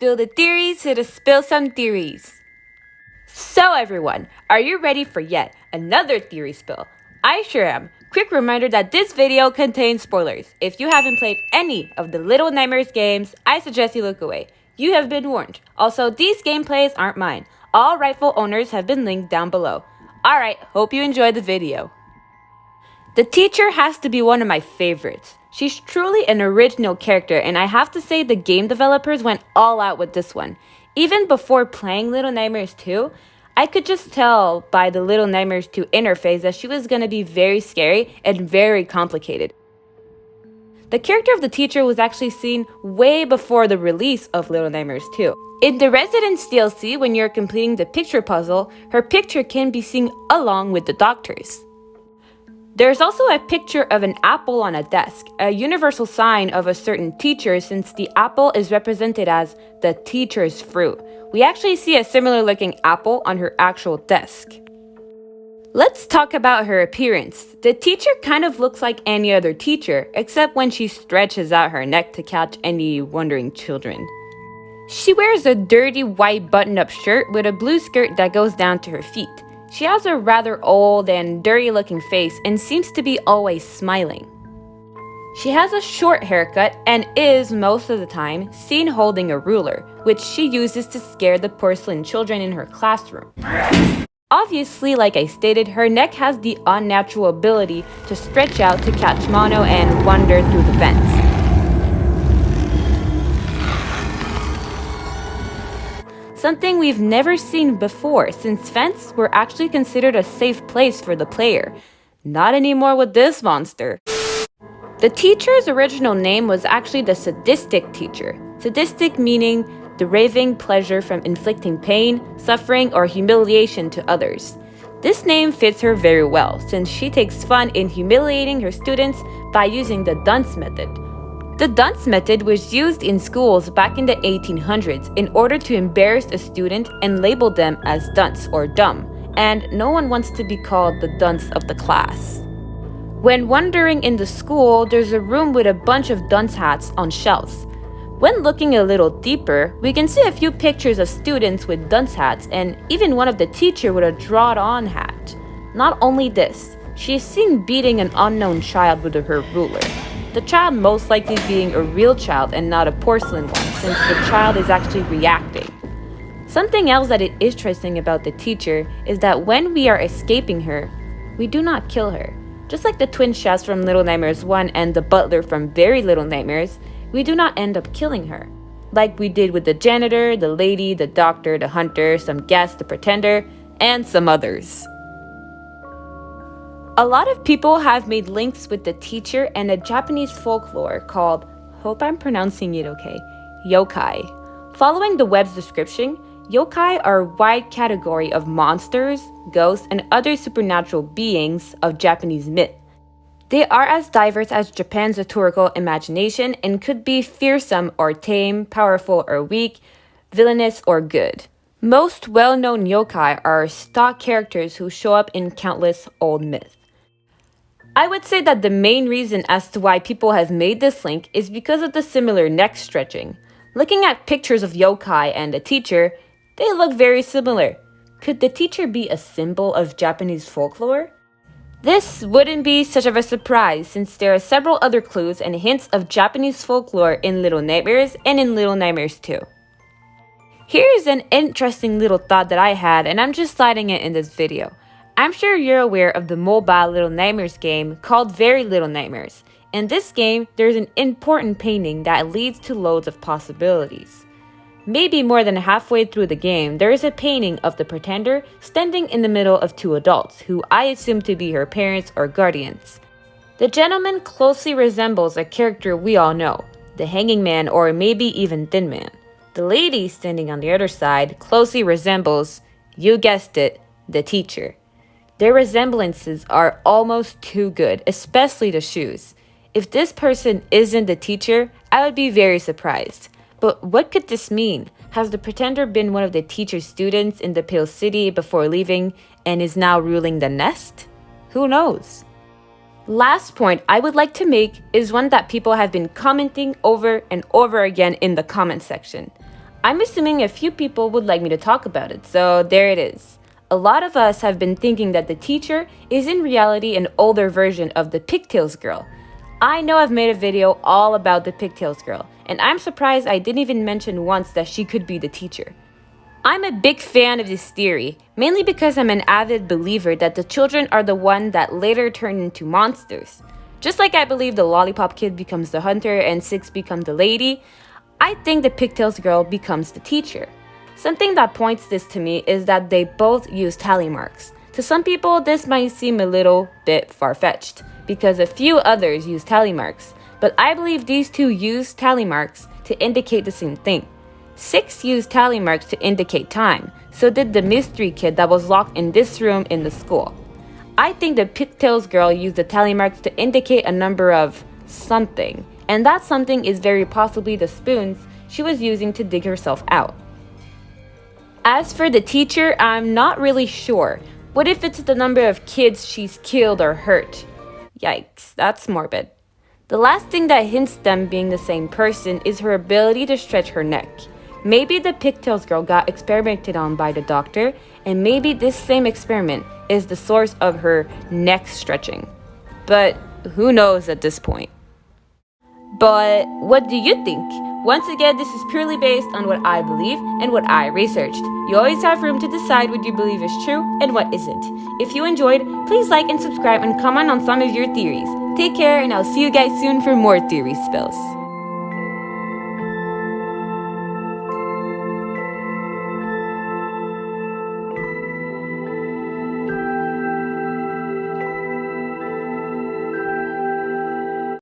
spill the theories to spill some theories. So everyone, are you ready for yet another theory spill? I sure am. Quick reminder that this video contains spoilers. If you haven't played any of the Little Nightmares games, I suggest you look away. You have been warned. Also, these gameplays aren't mine. All rightful owners have been linked down below. Alright, hope you enjoyed the video. The teacher has to be one of my favorites. She's truly an original character, and I have to say the game developers went all out with this one. Even before playing Little Nightmares 2, I could just tell by the Little Nightmares 2 interface that she was going to be very scary and very complicated. The character of the teacher was actually seen way before the release of Little Nightmares 2. In the Residence DLC, when you're completing the picture puzzle, her picture can be seen along with the doctor's. There's also a picture of an apple on a desk, a universal sign of a certain teacher since the apple is represented as the teacher's fruit. We actually see a similar looking apple on her actual desk. Let's talk about her appearance. The teacher kind of looks like any other teacher, except when she stretches out her neck to catch any wandering children. She wears a dirty white button-up shirt with a blue skirt that goes down to her feet. She has a rather old and dirty-looking face and seems to be always smiling. She has a short haircut and is, most of the time, seen holding a ruler, which she uses to scare the porcelain children in her classroom. Obviously, like I stated, her neck has the unnatural ability to stretch out to catch mono and wander through the vents. Something we've never seen before, since vents were actually considered a safe place for the player. Not anymore with this monster. The teacher's original name was actually the sadistic teacher. Sadistic meaning deriving pleasure from inflicting pain, suffering, or humiliation to others. This name fits her very well, since she takes fun in humiliating her students by using the dunce method. The dunce method was used in schools back in the 1800s in order to embarrass a student and label them as dunce or dumb, and no one wants to be called the dunce of the class. When wandering in the school, there's a room with a bunch of dunce hats on shelves. When looking a little deeper, we can see a few pictures of students with dunce hats and even one of the teacher with a drawn-on hat. Not only this, she is seen beating an unknown child with her ruler. The child most likely being a real child and not a porcelain one, since the child is actually reacting. Something else that is interesting about the teacher is that when we are escaping her, we do not kill her. Just like the twin chefs from Little Nightmares 1 and the butler from Very Little Nightmares, we do not end up killing her. Like we did with the janitor, the lady, the doctor, the hunter, some guests, the pretender, and some others. A lot of people have made links with the teacher and a Japanese folklore called, hope I'm pronouncing it okay, Yokai. Following the web's description, Yokai are a wide category of monsters, ghosts, and other supernatural beings of Japanese myth. They are as diverse as Japan's rhetorical imagination and could be fearsome or tame, powerful or weak, villainous or good. Most well-known yokai are stock characters who show up in countless old myths. I would say that the main reason as to why people have made this link is because of the similar neck stretching. Looking at pictures of yokai and the teacher, they look very similar. Could the teacher be a symbol of Japanese folklore? This wouldn't be such of a surprise since there are several other clues and hints of Japanese folklore in Little Nightmares and in Little Nightmares 2. Here's an interesting little thought that I had, and I'm just sliding it in this video. I'm sure you're aware of the mobile Little Nightmares game called Very Little Nightmares. In this game, there's an important painting that leads to loads of possibilities. Maybe more than halfway through the game, there is a painting of the pretender standing in the middle of two adults, who I assume to be her parents or guardians. The gentleman closely resembles a character we all know, the Hanging Man or maybe even Thin Man. The lady standing on the other side closely resembles, you guessed it, the teacher. Their resemblances are almost too good, especially the shoes. If this person isn't the teacher, I would be very surprised. But what could this mean? Has the pretender been one of the teacher's students in the Pale City before leaving and is now ruling the nest? Who knows? Last point I would like to make is one that people have been commenting over and over again in the comment section. I'm assuming a few people would like me to talk about it, so there it is. A lot of us have been thinking that the teacher is in reality an older version of the Pigtails girl. I know I've made a video all about the Pigtails girl, and I'm surprised I didn't even mention once that she could be the teacher. I'm a big fan of this theory, mainly because I'm an avid believer that the children are the one that later turn into monsters. Just like I believe the Lollipop Kid becomes the hunter and Six becomes the lady, I think the Pigtails girl becomes the teacher. Something that points this to me is that they both use tally marks. To some people, this might seem a little bit far-fetched, because a few others use tally marks, but I believe these two use tally marks to indicate the same thing. Six used tally marks to indicate time, so did the mystery kid that was locked in this room in the school. I think the Pigtails girl used the tally marks to indicate a number of something, and that something is very possibly the spoons she was using to dig herself out. As for the teacher, I'm not really sure. What if it's the number of kids she's killed or hurt? Yikes, that's morbid. The last thing that hints them being the same person is her ability to stretch her neck. Maybe the Pigtails girl got experimented on by the doctor, and maybe this same experiment is the source of her neck stretching. But who knows at this point? But what do you think? Once again, this is purely based on what I believe and what I researched. You always have room to decide what you believe is true and what isn't. If you enjoyed, please like and subscribe and comment on some of your theories. Take care, and I'll see you guys soon for more theory spills.